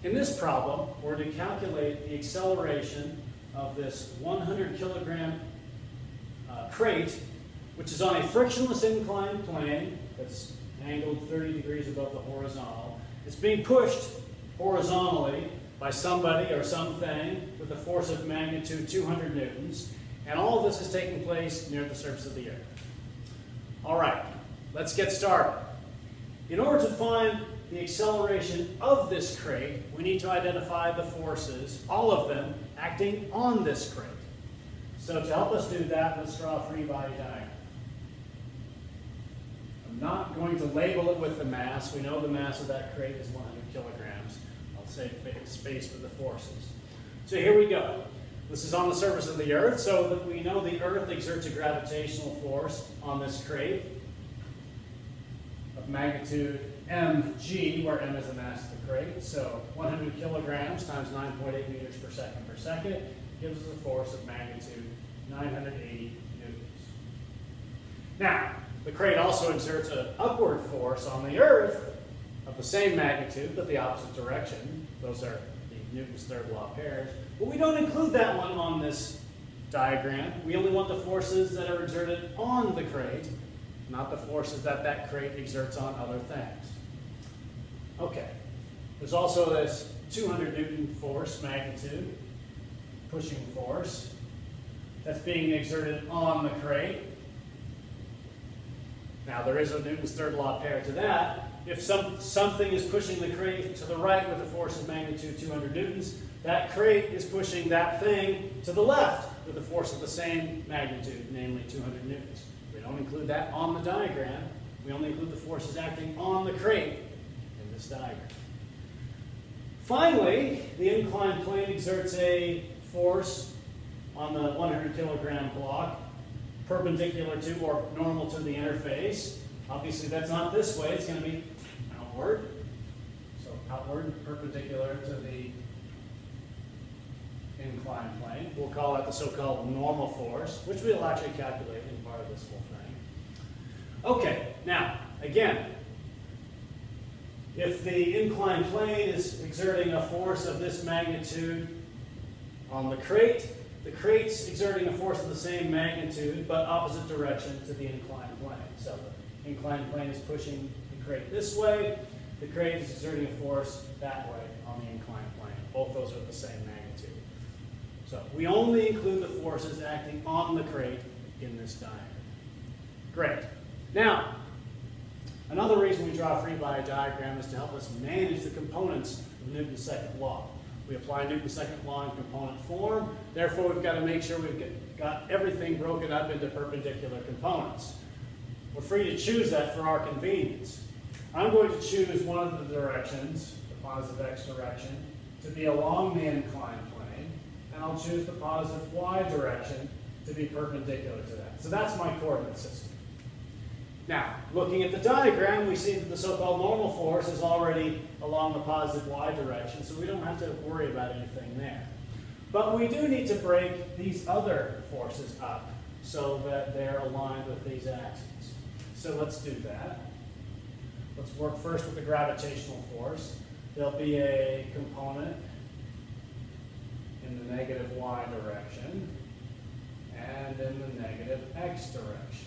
In this problem, we're to calculate the acceleration of this 100 kilogram crate, which is on a frictionless inclined plane that's angled 30 degrees above the horizontal. It's being pushed horizontally by somebody or something with a force of magnitude 200 newtons, and all of this is taking place near the surface of the earth. All right, let's get started. In order to find the acceleration of this crate, we need to identify the forces, all of them, acting on this crate. So to help us do that, let's draw a free body diagram. I'm not going to label it with the mass. We know the mass of that crate is 100 kilograms. I'll save space for the forces. So here we go. This is on the surface of the Earth, so that we know the Earth exerts a gravitational force on this crate of magnitude mg, where m is the mass of the crate. So 100 kilograms times 9.8 meters per second gives us a force of magnitude 980 newtons. Now, the crate also exerts an upward force on the Earth of the same magnitude, but the opposite direction. Those are the Newton's third law pairs. But we don't include that one on this diagram. We only want the forces that are exerted on the crate, not the forces that that crate exerts on other things. Okay, there's also this 200 Newton force magnitude, pushing force, that's being exerted on the crate. Now there is a Newton's third law pair to that. If something is pushing the crate to the right with a force of magnitude 200 newtons, that crate is pushing that thing to the left with a force of the same magnitude, namely 200 newtons. We don't include that on the diagram. We only include the forces acting on the crate in this diagram. Finally, the inclined plane exerts a force on the 100 kilogram block perpendicular to or normal to the interface. Obviously that's not this way, it's going to be outward. So outward, perpendicular to the inclined plane. We'll call that the so-called normal force, which we'll actually calculate in part of this whole thing. Okay, now, again, if the inclined plane is exerting a force of this magnitude on the crate's exerting a force of the same magnitude, but opposite direction to the inclined plane. So the inclined plane is pushing the crate this way, the crate is exerting a force that way on the inclined plane. Both those are the same magnitude. So we only include the forces acting on the crate in this diagram. Great. Now, another reason we draw a free body diagram is to help us manage the components of Newton's second law. We apply Newton's second law in component form, therefore we've got to make sure we've got everything broken up into perpendicular components. We're free to choose that for our convenience. I'm going to choose one of the directions, the positive x direction, to be along the inclined plane, and I'll choose the positive y direction to be perpendicular to that. So that's my coordinate system. Now, looking at the diagram, we see that the so-called normal force is already along the positive y direction, so we don't have to worry about anything there. But we do need to break these other forces up so that they're aligned with these axes. So let's do that. Let's work first with the gravitational force. There'll be a component in the negative y direction and in the negative x direction.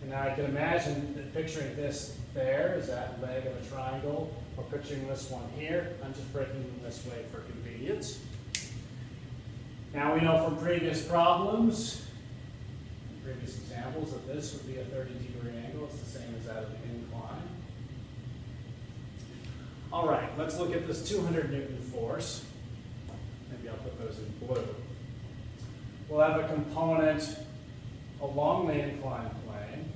And now I can imagine that picturing this there is that leg of a triangle, or picturing this one here. I'm just breaking them this way for convenience. Now we know from previous problems, previous examples, that this would be a 30-degree angle. It's the same as that of the incline. All right, let's look at this 200 Newton force. Maybe I'll put those in blue. We'll have a component along the inclined plane,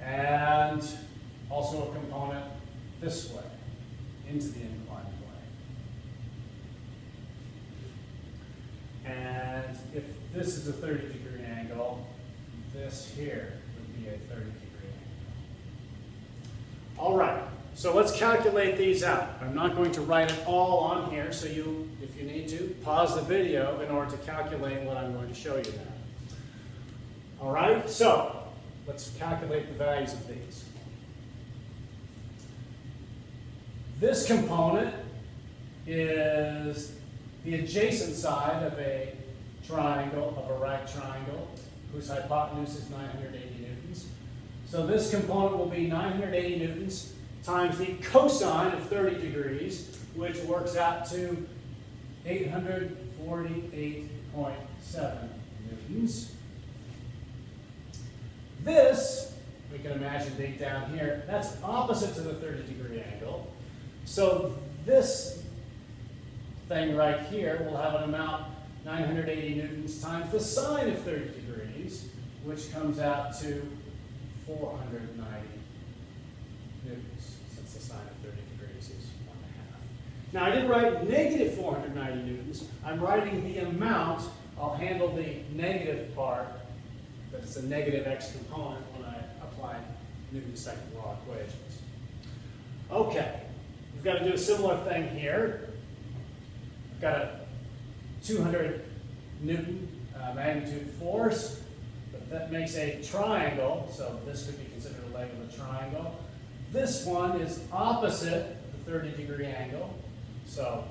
and also a component this way, into the inclined plane. And if this is a 30-degree angle, this here would be a 30-degree angle. All right, so let's calculate these out. I'm not going to write it all on here, so you, if you need to, pause the video in order to calculate what I'm going to show you now. All right, so let's calculate the values of these. This component is the adjacent side of a triangle, of a right triangle, whose hypotenuse is 980 newtons. So this component will be 980 newtons times the cosine of 30 degrees, which works out to 848.7 newtons. This, we can imagine being down here, that's opposite to the 30-degree angle. So this thing right here will have an amount 980 newtons times the sine of 30 degrees, which comes out to 490 newtons, since the sine of 30 degrees is 1.5. Now, I didn't write negative 490 newtons. I'm writing the amount. I'll handle the negative part, that it's a negative x component when I apply Newton's second law equations. Okay, we've got to do a similar thing here. I've got a 200 Newton magnitude force, but that makes a triangle, so this could be considered a leg of a triangle. This one is opposite the 30-degree angle, so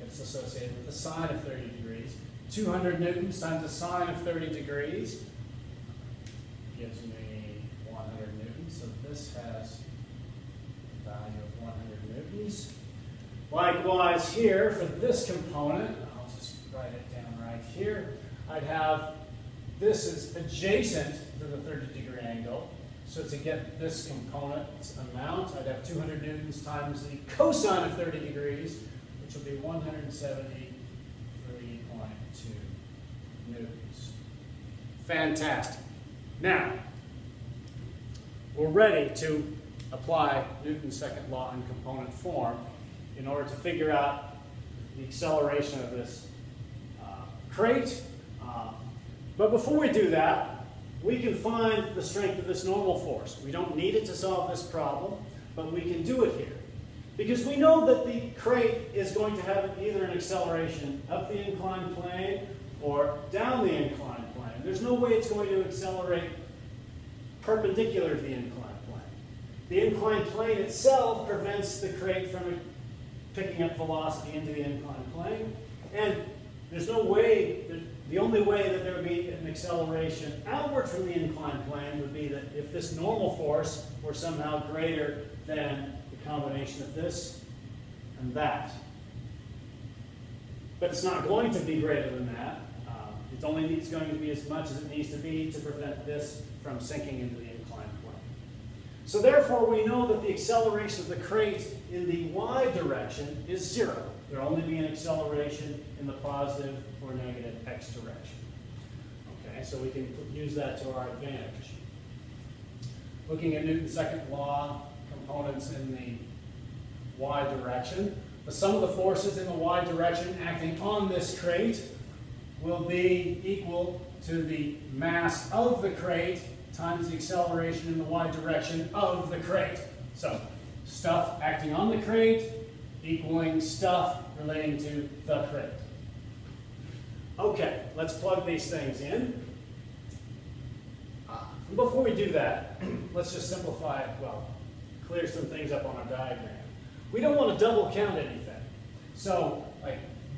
it's associated with the sine of 30 degrees. 200 newtons times the sine of 30 degrees gives me 100 newtons, so this has a value of 100 newtons. Likewise here, for this component, I'll just write it down right here, I'd have, this is adjacent to the 30-degree angle, so to get this component's amount, I'd have 200 newtons times the cosine of 30 degrees, which will be 173.2 newtons. Fantastic. Now, we're ready to apply Newton's second law in component form in order to figure out the acceleration of this crate. But before we do that, we can find the strength of this normal force. We don't need it to solve this problem, but we can do it here. Because we know that the crate is going to have either an acceleration up the inclined plane or down the inclined plane. There's no way it's going to accelerate perpendicular to the inclined plane. The inclined plane itself prevents the crate from picking up velocity into the inclined plane. And there's no way, the only way that there would be an acceleration outward from the inclined plane would be that if this normal force were somehow greater than the combination of this and that. But it's not going to be greater than that. It only needs going to be as much as it needs to be to prevent this from sinking into the inclined plane. So therefore, we know that the acceleration of the crate in the y direction is 0. There will only be an acceleration in the positive or negative x direction. Okay, so we can use that to our advantage. Looking at Newton's second law components in the y direction, the sum of the forces in the y direction acting on this crate will be equal to the mass of the crate times the acceleration in the y direction of the crate. So, stuff acting on the crate equaling stuff relating to the crate. Okay, let's plug these things in. Before we do that, let's just simplify, well, clear some things up on our diagram. We don't want to double count anything. So, like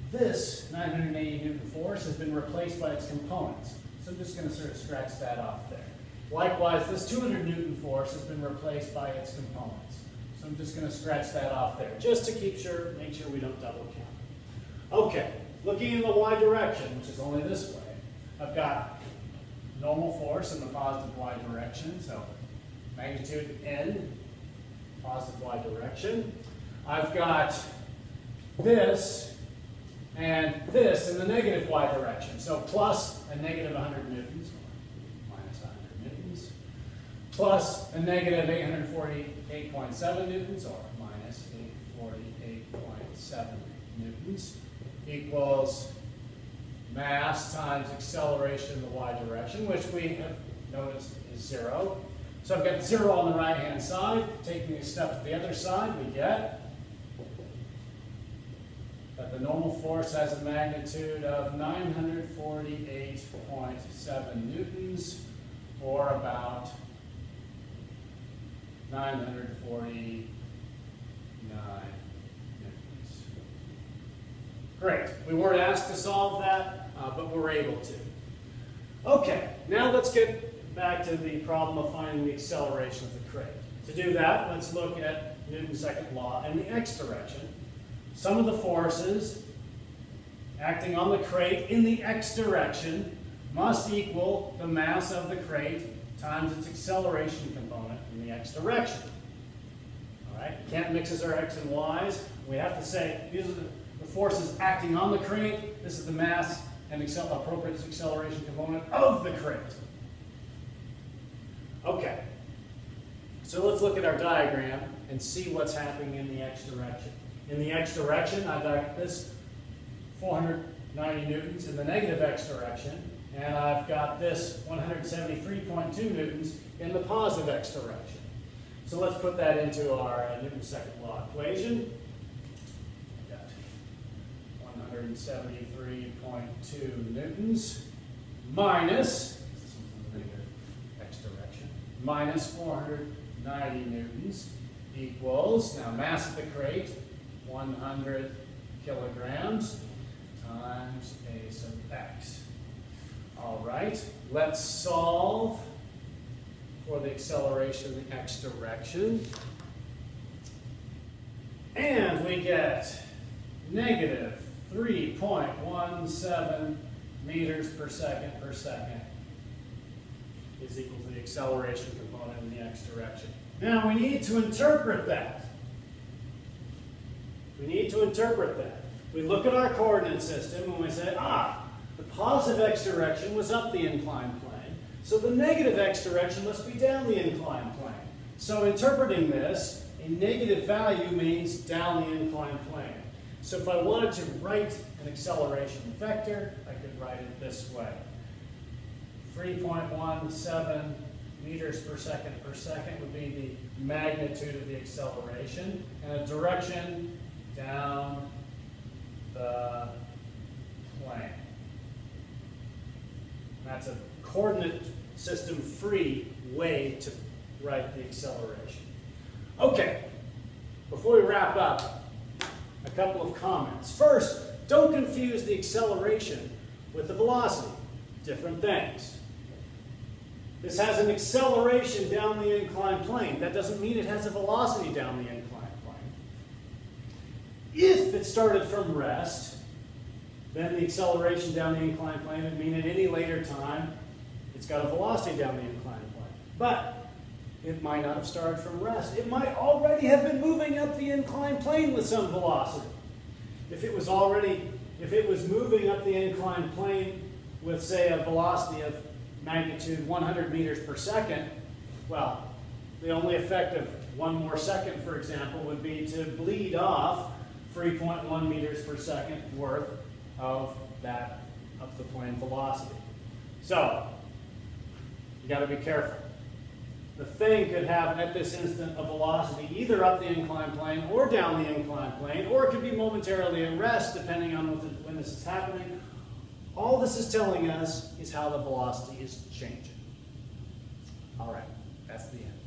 this 980 Newton force has been replaced by its components. So I'm just going to sort of scratch that off there. Likewise, this 200 Newton force has been replaced by its components. So I'm just going to scratch that off there, just to make sure we don't double count. Okay, looking in the y direction, which is only this way, I've got normal force in the positive y direction, so magnitude n, positive y direction. I've got this and this in the negative y direction, so plus a negative 100 newtons, or minus 100 newtons, plus a negative 848.7 newtons, or minus 848.7 newtons, equals mass times acceleration in the y direction, which we have noticed is 0. So I've got 0 on the right-hand side. Taking the stuff to the other side, we get that the normal force has a magnitude of 948.7 newtons, or about 949 Great. We weren't asked to solve that, but we're able to. Okay, now let's get back to the problem of finding the acceleration of the crate. To do that, let's look at Newton's second law in the x direction. Sum of the forces acting on the crate in the x direction must equal the mass of the crate times its acceleration component in the x direction. All right, you can't mix as our x and y's. We have to say these are the forces acting on the crate. This is the mass and appropriate acceleration component of the crate. Okay, so let's look at our diagram and see what's happening in the x direction. In the x direction, I've got this 490 newtons in the negative x direction, and I've got this 173.2 newtons in the positive x direction. So let's put that into our Newton's second law equation. I've got 173.2 newtons minus, this one's in the negative x direction, minus 490 newtons equals, now mass of the crate, 100 kilograms times a sub x. All right, let's solve for the acceleration in the x direction. And we get negative 3.17 meters per second is equal to the acceleration component in the x direction. Now we need to interpret that. We need to interpret that. We look at our coordinate system and we say, the positive x direction was up the inclined plane, so the negative x direction must be down the inclined plane. So interpreting this, a negative value means down the inclined plane. So if I wanted to write an acceleration vector, I could write it this way. 3.17 meters per second would be the magnitude of the acceleration, and a direction down the plane. That's a coordinate system free way to write the acceleration. Okay, before we wrap up, a couple of comments. First, don't confuse the acceleration with the velocity. Different things. This has an acceleration down the inclined plane. That doesn't mean it has a velocity down the inclined plane. If it started from rest, then the acceleration down the inclined plane would mean at any later time it's got a velocity down the inclined plane. But it might not have started from rest. It might already have been moving up the inclined plane with some velocity. If it was moving up the inclined plane with, say, a velocity of magnitude 100 meters per second, well, the only effect of 1 more second, for example, would be to bleed off 3.1 meters per second worth of that up the plane velocity. So, you got to be careful. The thing could have, at this instant, a velocity either up the inclined plane or down the inclined plane, or it could be momentarily at rest, depending on when this is happening. All this is telling us is how the velocity is changing. All right, that's the end.